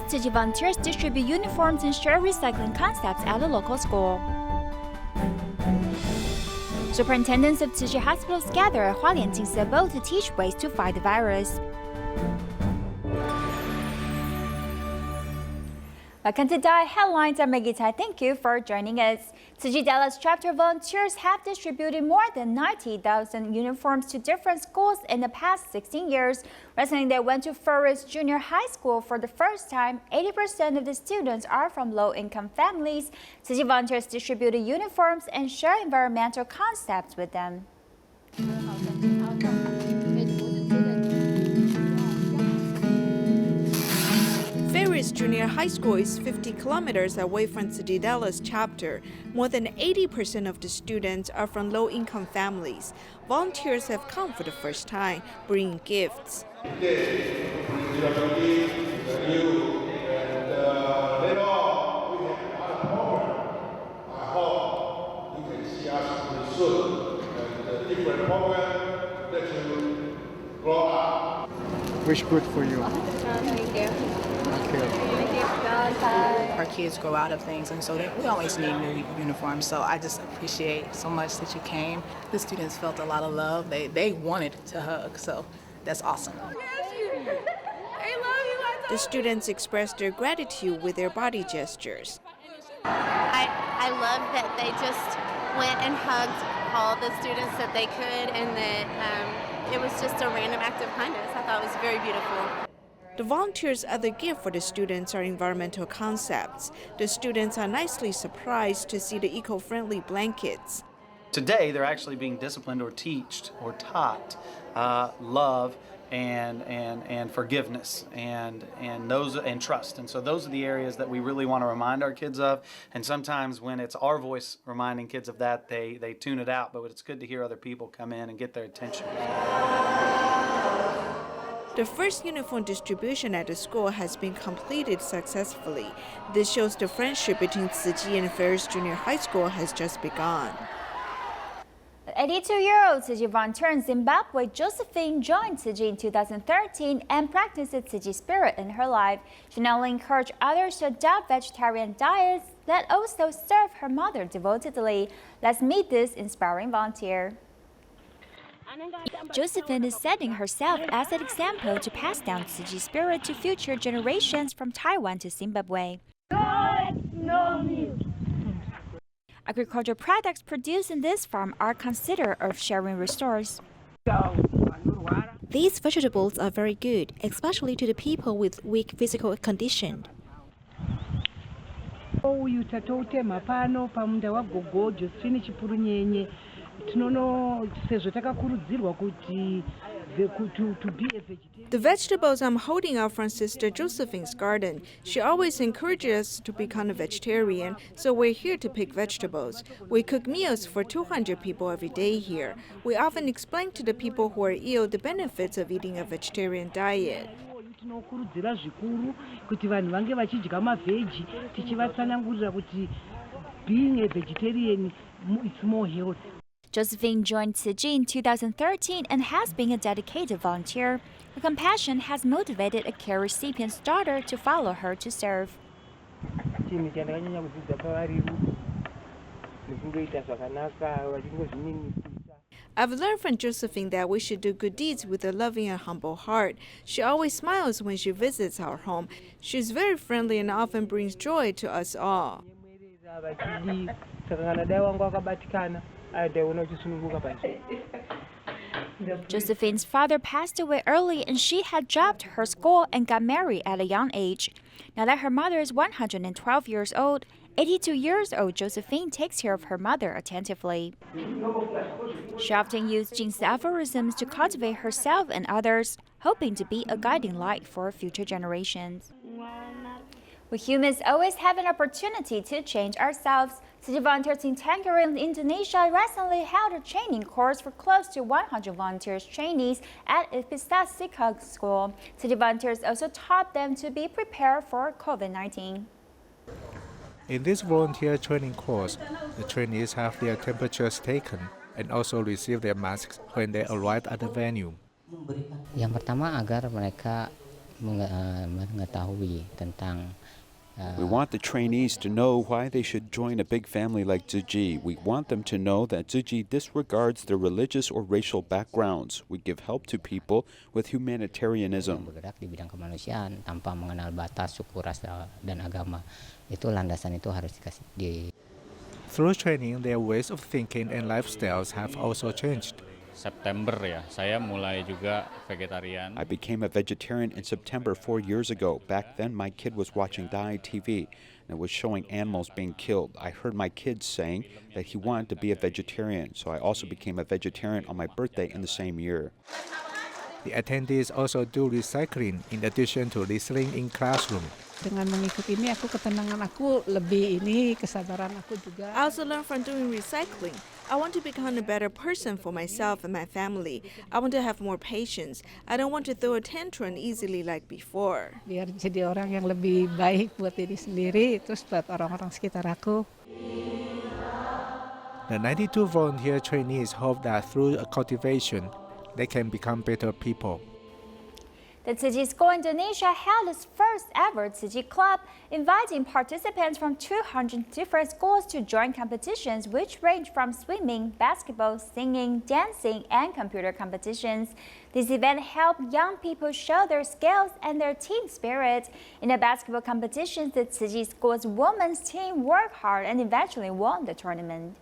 Tzu Chi volunteers distribute uniforms and share recycling concepts at a local school. Superintendents of Tzu Chi hospitals gather at Hualien Jing Si Abode to teach ways to fight the virus. Welcome to Dai Headlines. I'm Maggie Tai. Thank you for joining us. Tzu Chi Dallas chapter volunteers have distributed more than 90,000 uniforms to different schools in the past 16 years. Recently, they went to Forest Junior High School for the first time. 80% of the students are from low-income families. Tzu Chi volunteers distributed uniforms and share environmental concepts with them. Junior High School is 50 kilometers away from Tzu Chi Dallas chapter. More than 80% of the students are from low-income families. Volunteers have come for the first time, bringing gifts. Wish good for you. Thank you. Our kids grow out of things, and so we always need new uniforms. So I just appreciate so much that you came. The students felt a lot of love. They wanted to hug, so that's awesome. The students expressed their gratitude with their body gestures. I love that they just went and hugged all the students that they could, and that it was just a random act of kindness. I thought it was very beautiful. The volunteers' other gift for the students are environmental concepts. The students are nicely surprised to see the eco-friendly blankets. Today, they're actually being disciplined or taught love and forgiveness and trust. And so those are the areas that we really want to remind our kids of. And sometimes when it's our voice reminding kids of that, they tune it out. But it's good to hear other people come in and get their attention. The first uniform distribution at the school has been completed successfully. This shows the friendship between Tzu Chi and Ferris Junior High School has just begun. 82-year-old Tzu Chi volunteer in Zimbabwe, Josephine, joined Tzu Chi in 2013 and practiced the Tzu Chi spirit in her life. She not only encouraged others to adopt vegetarian diets, but also serve her mother devotedly. Let's meet this inspiring volunteer. Josephine is setting herself as an example to pass down Tzu Chi spirit to future generations from Taiwan to Zimbabwe. Agricultural products produced in this farm are considered earth-sharing resources. These vegetables are very good, especially to the people with weak physical condition. The vegetables I'm holding are from Sister Josephine's garden. She always encourages us to become a vegetarian, so we're here to pick vegetables. We cook meals for 200 people every day here. We often explain to the people who are ill the benefits of eating a vegetarian diet. Being a vegetarian, it's more healthy. Josephine joined Tzu Chi in 2013 and has been a dedicated volunteer. Her compassion has motivated a care recipient's daughter to follow her to serve. I've learned from Josephine that we should do good deeds with a loving and humble heart. She always smiles when she visits our home. She's very friendly and often brings joy to us all. Josephine's father passed away early and she had dropped her school and got married at a young age. Now that her mother is 112 years old, 82 years old Josephine takes care of her mother attentively. She often used Jing Si aphorisms to cultivate herself and others, hoping to be a guiding light for future generations. We humans always have an opportunity to change ourselves. Tzu Chi volunteers in Tangerine, Indonesia recently held a training course for close to 100 volunteers trainees at Epistasika School. Tzu Chi volunteers also taught them to be prepared for COVID-19. In this volunteer training course, the trainees have their temperatures taken and also receive their masks when they arrive at the venue. Yang pertama agar mereka mengetahui tentang We want the trainees to know why they should join a big family like Tzu Chi. We want them to know that Tzu Chi disregards their religious or racial backgrounds. We give help to people with humanitarianism. bergerak di bidang kemanusiaan tanpa mengenal batas suku, ras, dan agama. Itu landasan itu harus dikasih. Through training, their ways of thinking and lifestyles have also changed. September ya, saya mulai juga vegetarian. I became a vegetarian in September 4 years ago. Back then, my kid was watching Dai TV, and it was showing animals being killed. I heard my kid saying that he wanted to be a vegetarian, so I also became a vegetarian on my birthday in the same year. The attendees also do recycling in addition to listening in classroom. Dengan mengikuti ini ketenangan aku lebih kesabaran aku juga. I also learned from doing recycling. I want to become a better person for myself and my family. I want to have more patience. I don't want to throw a tantrum easily like before. Biar jadi orang yang lebih baik buat diri sendiri, terus buat orang-orang sekitar aku. The 92 volunteer trainees hope that through cultivation, they can become better people. The Tzu Chi School Indonesia held its first ever Tzu Chi Club, inviting participants from 200 different schools to join competitions which range from swimming, basketball, singing, dancing, and computer competitions. This event helped young people show their skills and their team spirit. In the basketball competitions, the Tzu Chi School's women's team worked hard and eventually won the tournament.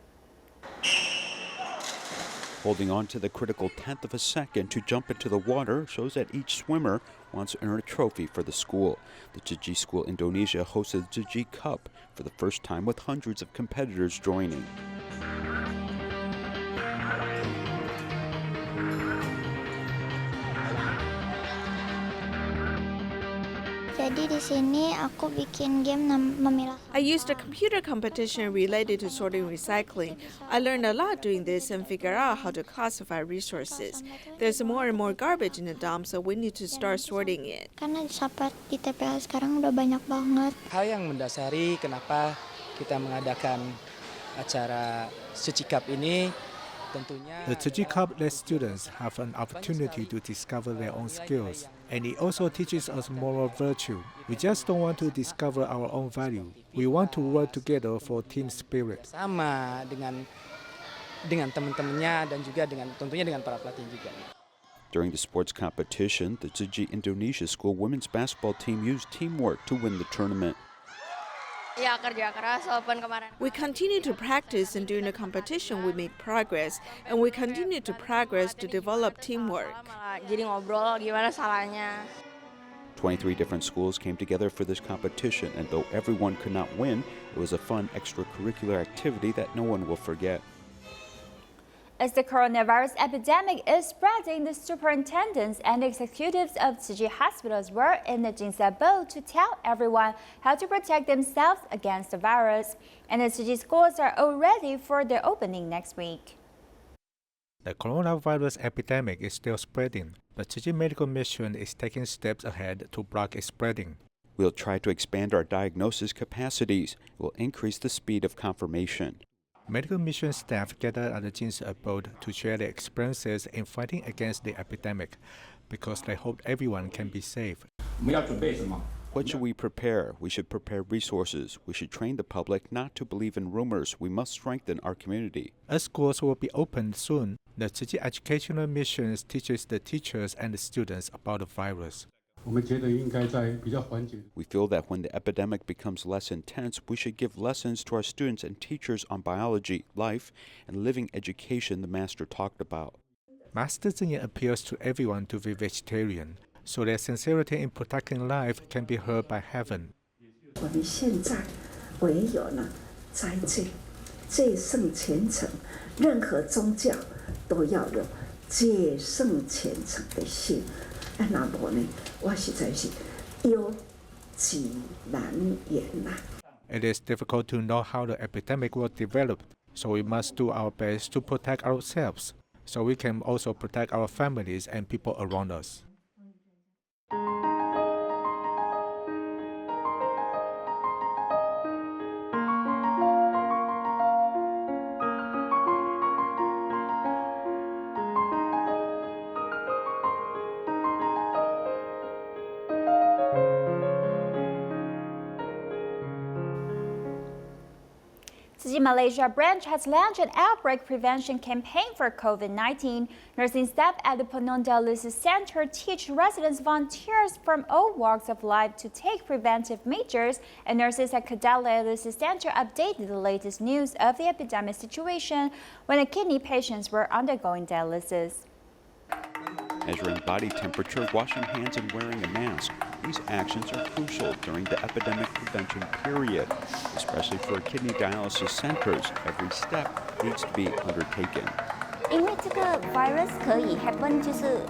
Holding on to the critical tenth of a second to jump into the water shows that each swimmer wants to earn a trophy for the school. The Tzu Chi School Indonesia hosted the Tzu Chi Cup for the first time with hundreds of competitors joining. Jadi di sini aku bikin game memilah. I used a computer competition related to sorting recycling. I learned a lot doing this and figured out how to classify resources. There's more and more garbage in the dump, so we need to start sorting it. Karena sampah di TPA sekarang udah banyak banget. Hal yang mendasari kenapa kita mengadakan acara Tzu Chi Cup ini tentunya The Tzu Chi Cup lets students have an opportunity to discover their own skills, and it also teaches us moral virtue. We just don't want to discover our own value. We want to work together for team spirit. Sama dengan teman-temannya dan juga tentunya dengan para pelatih juga. During the sports competition, the Tzu Chi Indonesia School women's basketball team used teamwork to win the tournament. Ya kerja keras walaupun kemarin. We continue to practice, and during the competition we made progress, and we continue to progress to develop teamwork. Jadi ngobrol gimana salahnya. 23 different schools came together for this competition, and though everyone could not win, it was a fun extracurricular activity that no one will forget. As the coronavirus epidemic is spreading, the superintendents and executives of Tzu Chi hospitals were in the Jing Si Abode to tell everyone how to protect themselves against the virus. And the Tzu Chi schools are all ready for their opening next week. The coronavirus epidemic is still spreading, but Tzu Chi Medical Mission is taking steps ahead to block its spreading. We'll try to expand our diagnosis capacities. It will increase the speed of confirmation. Medical mission staff gathered at the Jing Si Abode to share their experiences in fighting against the epidemic, because they hope everyone can be safe. What should we prepare? We should prepare resources. We should train the public not to believe in rumors. We must strengthen our community. As schools will be opened soon, the Tzu Chi Educational Missions teaches the teachers and the students about the virus. We feel that when the epidemic becomes less intense, we should give lessons to our students and teachers on biology, life, and living education the Master talked about. Master Zhenyan appeals to everyone to be vegetarian, so their sincerity in protecting life can be heard by heaven. 我们现在唯有呢，在戒圣虔诚，任何宗教都要有戒圣虔诚的心。那么呢，我实在是忧急难言呐。 It is difficult to know how the epidemic will develop, so we must do our best to protect ourselves, so we can also protect our families and people around us. Tzu Chi Malaysia branch has launched an outbreak prevention campaign for COVID-19. Nursing staff at the Penang Dialysis Center teach residents volunteers from all walks of life to take preventive measures, and nurses at Kedah Dialysis Center updated the latest news of the epidemic situation when the kidney patients were undergoing dialysis. Measuring body temperature, washing hands, and wearing a mask. These actions are crucial during the epidemic prevention period, especially for kidney dialysis centers. Every step needs to be undertaken. 因为这个 virus 可以 happen 就是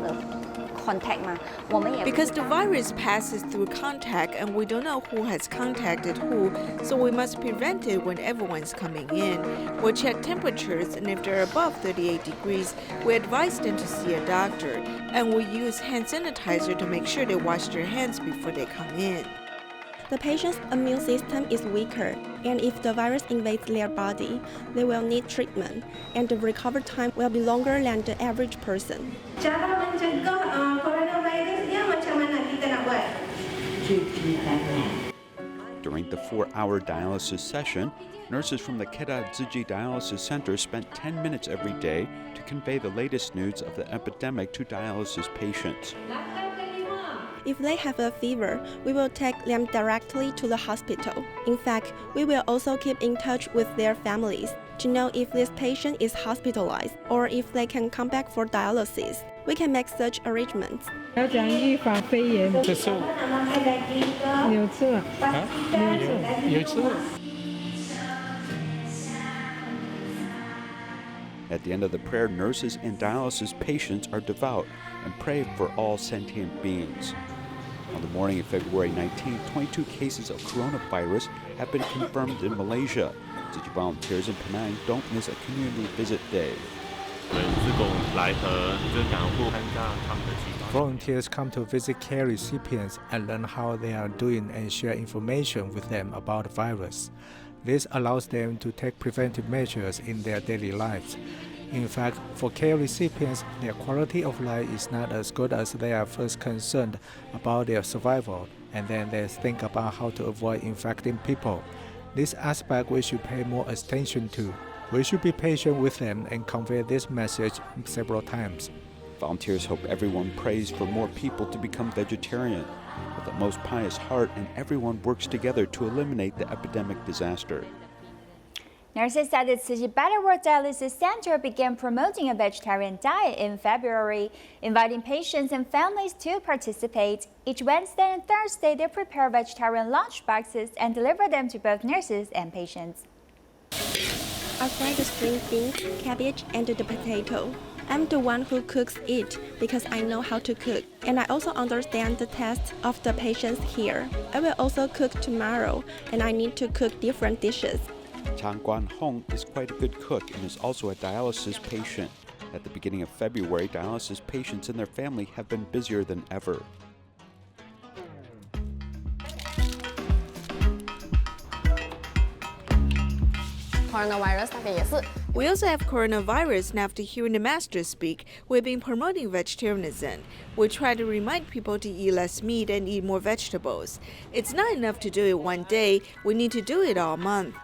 contact 嘛，我们也 Because the virus passes through contact and we don't know who has contacted who, so we must prevent it when everyone's coming in. We'll check temperatures, and if they're above 38 degrees, we advise them to see a doctor. And we use hand sanitizer to make sure they wash their hands before they come in. The patient's immune system is weaker, and if the virus invades their body, they will need treatment, and the recovery time will be longer than the average person. Cara mencegah coronavirus ya macam mana kita nak buat? Cuci tangan. During the 4-hour dialysis session, nurses from the Kedah Tzu Chi Dialysis Center spent 10 minutes every day to convey the latest news of the epidemic to dialysis patients. If they have a fever, we will take them directly to the hospital. In fact, we will also keep in touch with their families to know if this patient is hospitalized or if they can come back for dialysis. We can make such arrangements. 要讲预防肺炎。这是牛次。啊？牛次。 At the end of the prayer, nurses and dialysis patients are devout and pray for all sentient beings. On the morning of February 19, 22 cases of coronavirus have been confirmed in Malaysia. Tzu Chi volunteers in Penang don't miss a community visit day. Volunteers come to visit care recipients and learn how they are doing and share information with them about the virus. This allows them to take preventive measures in their daily lives. In fact, for care recipients, their quality of life is not as good as they are first concerned about their survival, and then they think about how to avoid infecting people. This aspect we should pay more attention to. We should be patient with them and convey this message several times. Volunteers hope everyone prays for more people to become vegetarian with the most pious heart, and everyone works together to eliminate the epidemic disaster. Nurses at the Tzu Chi Better World Dialysis Center began promoting a vegetarian diet in February, inviting patients and families to participate. Each Wednesday and Thursday, they prepare vegetarian lunch boxes and deliver them to both nurses and patients. I fry the string beans, cabbage, and the potato. I'm the one who cooks it because I know how to cook, and I also understand the taste of the patients here. I will also cook tomorrow, and I need to cook different dishes. Chang Guan Hong is quite a good cook and is also a dialysis patient. At the beginning of February, dialysis patients and their family have been busier than ever. We also have coronavirus, and after hearing the master speak, we've been promoting vegetarianism. We try to remind people to eat less meat and eat more vegetables. It's not enough to do it one day, we need to do it all month.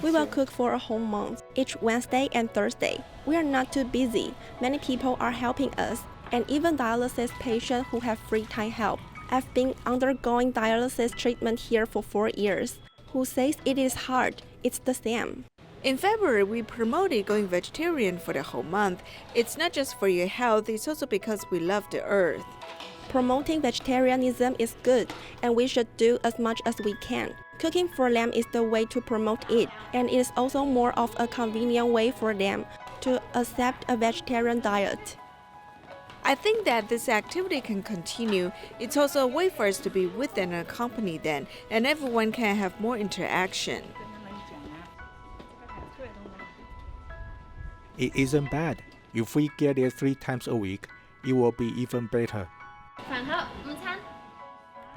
We will cook for a whole month, each Wednesday and Thursday. We are not too busy. Many people are helping us, and even dialysis patients who have free time help. I've been undergoing dialysis treatment here for 4 years. Who says it is hard? It's the same. In February, we promoted going vegetarian for the whole month. It's not just for your health, it's also because we love the earth. Promoting vegetarianism is good, and we should do as much as we can. Cooking for them is the way to promote it, and it is also more of a convenient way for them to accept a vegetarian diet. I think that this activity can continue. It's also a way for us to be with and accompany them, and everyone can have more interaction. It isn't bad. If we get it 3 times a week, it will be even better.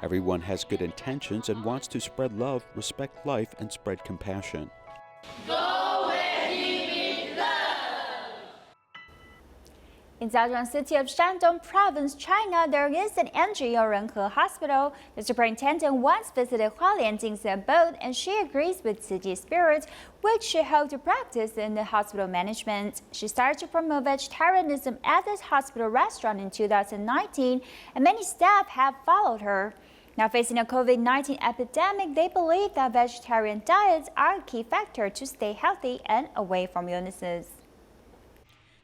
Everyone has good intentions and wants to spread love, respect life, and spread compassion. In Jiazhuang City of Shandong Province, China, there is an NGO Renhe Hospital. The superintendent once visited Hualien Jing Si Abode, and she agrees with Tzu Chi spirit, which she hoped to practice in the hospital management. She started to promote vegetarianism at this hospital restaurant in 2019, and many staff have followed her. Now facing a COVID-19 epidemic, they believe that vegetarian diets are a key factor to stay healthy and away from illnesses.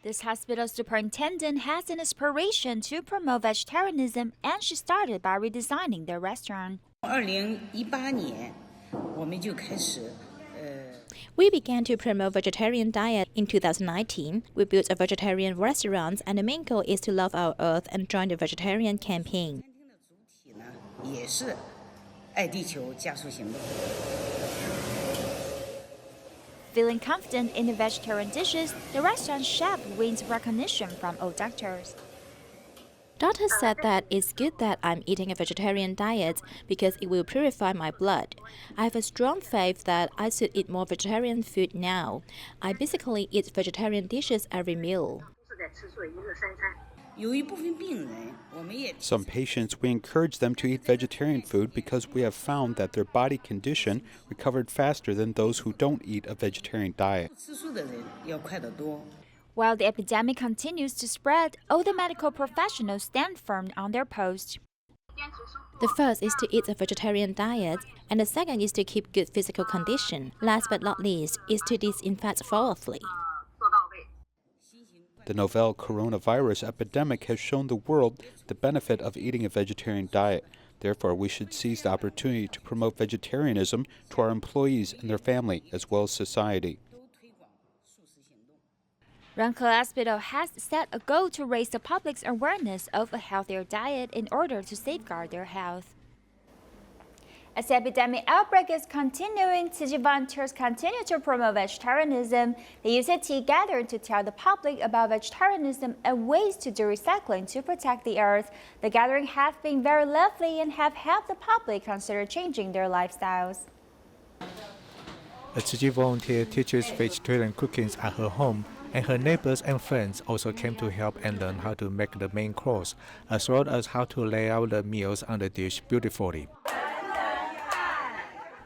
This hospital superintendent has an inspiration to promote vegetarianism, and she started by redesigning their restaurant. We began to promote vegetarian diet in 2019. We built a vegetarian restaurant, and the main goal is to love our earth and join the vegetarian campaign. Feeling confident in the vegetarian dishes, the restaurant chef wins recognition from all doctors. Doctors said that it's good that I'm eating a vegetarian diet because it will purify my blood. I have a strong faith that I should eat more vegetarian food now. I basically eat vegetarian dishes every meal. Some patients, we encourage them to eat vegetarian food because we have found that their body condition recovered faster than those who don't eat a vegetarian diet. While the epidemic continues to spread, all the medical professionals stand firm on their post. The first is to eat a vegetarian diet, and the second is to keep good physical condition. Last but not least is to disinfect thoroughly. The novel coronavirus epidemic has shown the world the benefit of eating a vegetarian diet. Therefore, we should seize the opportunity to promote vegetarianism to our employees and their family, as well as society. Renhe Hospital has set a goal to raise the public's awareness of a healthier diet in order to safeguard their health. As the epidemic outbreak is continuing, Tzu Chi volunteers continue to promote vegetarianism. They use a tea gathering to tell the public about vegetarianism and ways to do recycling to protect the earth. The gathering has been very lovely and have helped the public consider changing their lifestyles. A Tzu Chi volunteer teaches vegetarian cooking at her home, and her neighbors and friends also came to help and learn how to make the main course, as well as how to lay out the meals on the dish beautifully.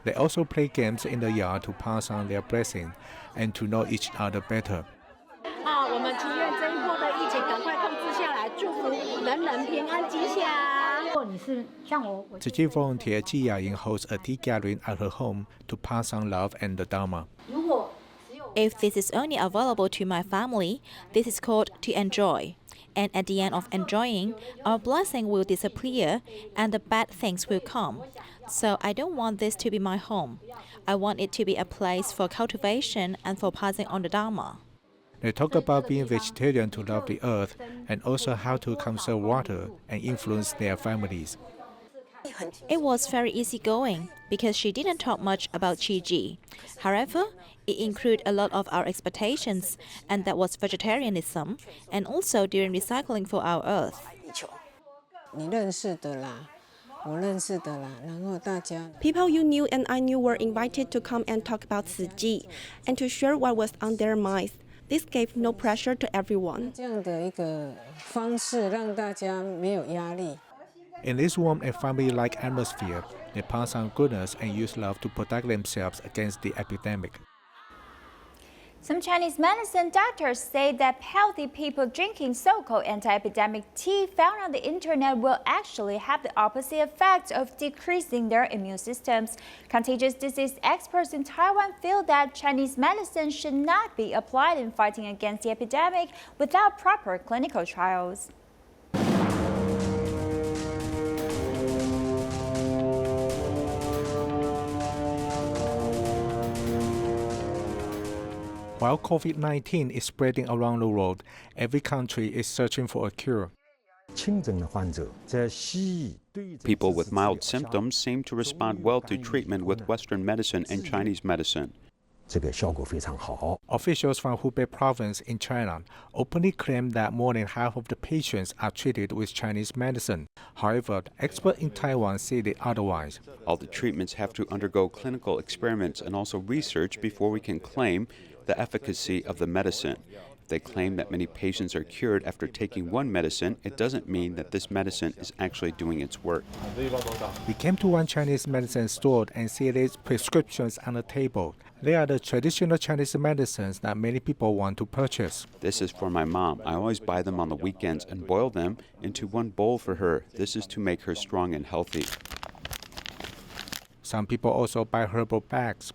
They also play games in the yard to pass on their blessing and to know each other better. Tzu Chi volunteer Ji Yaying hosts a tea gathering at her home to pass on love and the Dharma. If this is only available to my family, this is called to enjoy. And at the end of enjoying, our blessing will disappear and the bad things will come. So I don't want this to be my home. I want it to be a place for cultivation and for passing on the Dharma. They talk about being vegetarian to love the earth and also how to conserve water and influence their families. It was very easygoing because she didn't talk much about Tzu Chi. However, it included a lot of our expectations, and that was vegetarianism, and also doing recycling for our earth. People you knew and I knew were invited to come and talk about Tzu Chi and to share what was on their minds. This gave no pressure to everyone. In this warm and family-like atmosphere, they pass on goodness and use love to protect themselves against the epidemic. Some Chinese medicine doctors say that healthy people drinking so-called anti-epidemic tea found on the internet will actually have the opposite effect of decreasing their immune systems. Contagious disease experts in Taiwan feel that Chinese medicine should not be applied in fighting against the epidemic without proper clinical trials. While COVID-19 is spreading around the world, every country is searching for a cure. People with mild symptoms seem to respond well to treatment with Western medicine and Chinese medicine. Officials from Hubei province in China openly claim that more than half of the patients are treated with Chinese medicine. However, experts in Taiwan say the otherwise. All the treatments have to undergo clinical experiments and also research before we can claim the efficacy of the medicine. They claim that many patients are cured after taking one medicine. It doesn't mean that this medicine is actually doing its work. We came to one Chinese medicine store and see these prescriptions on the table. They are the traditional Chinese medicines that many people want to purchase. This is for my mom. I always buy them on the weekends and boil them into one bowl for her. This is to make her strong and healthy. Some people also buy herbal bags.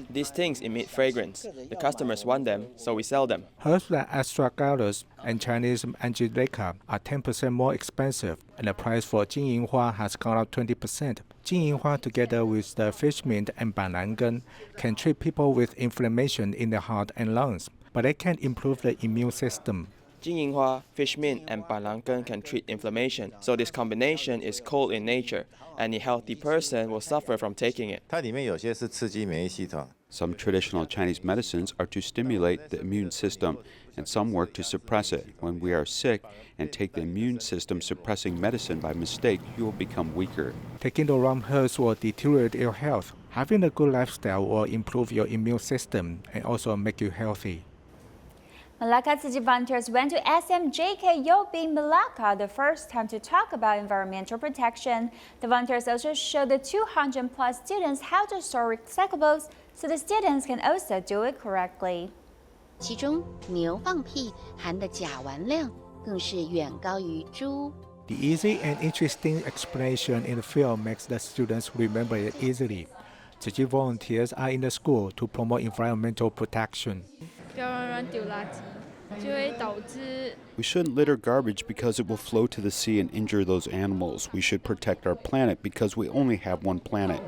These things emit fragrance. The customers want them, so we sell them. Herbs like astragalus and Chinese angelica are 10% more expensive, and the price for Jing Hua has gone up 20%. Jing Hua, together with the fish mint and balangan, can treat people with inflammation in the heart and lungs, but they can improve the immune system. Jingyinghua, fish mint, and balangan can treat inflammation, so this combination is cold in nature. Any healthy person will suffer from taking it. Some traditional Chinese medicines are to stimulate the immune system, and some work to suppress it. When we are sick and take the immune system suppressing medicine by mistake, you will become weaker. Taking the wrong herbs will deteriorate your health. Having a good lifestyle will improve your immune system and also make you healthy. Malacca Tzu Chi volunteers went to SMJK Yobin, Malacca the first time to talk about environmental protection. The volunteers also showed the 200+ students how to store recyclables so the students can also do it correctly. 其中牛放屁含的甲烷量更是远高于猪。 The easy and interesting explanation in the film makes the students remember it easily. Tzu Chi volunteers are in the school to promote environmental protection. We shouldn't litter garbage because it will flow to the sea and injure those animals. We should protect our planet because we only have one planet.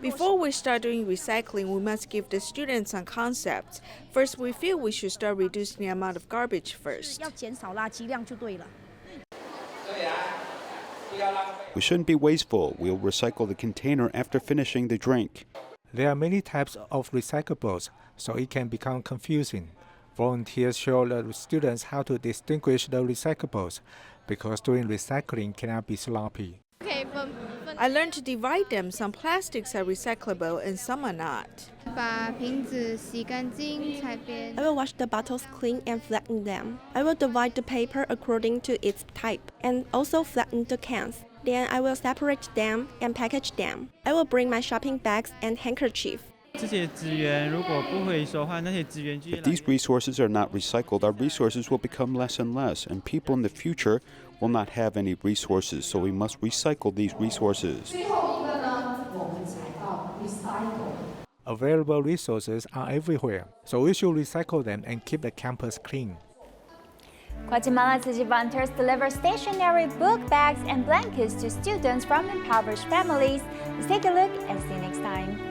Before we start doing recycling, we must give the students some concepts. First, we feel we should start reducing the amount of garbage first. We shouldn't be wasteful. We'll recycle the container after finishing the drink. There are many types of recyclables, so it can become confusing. Volunteers show the students how to distinguish the recyclables, because doing recycling cannot be sloppy. I learned to divide them. Some plastics are recyclable and some are not. I will wash the bottles clean and flatten them. I will divide the paper according to its type and also flatten the cans. Then I will separate them and package them. I will bring my shopping bags and handkerchief. If these resources are not recycled, our resources will become less and less, and people in the future will not have any resources, so we must recycle these resources. Available resources are everywhere, so we should recycle them and keep the campus clean. Guatemala Tzu Chi volunteers deliver stationery, book bags, and blankets to students from impoverished families. Let's take a look and see you next time.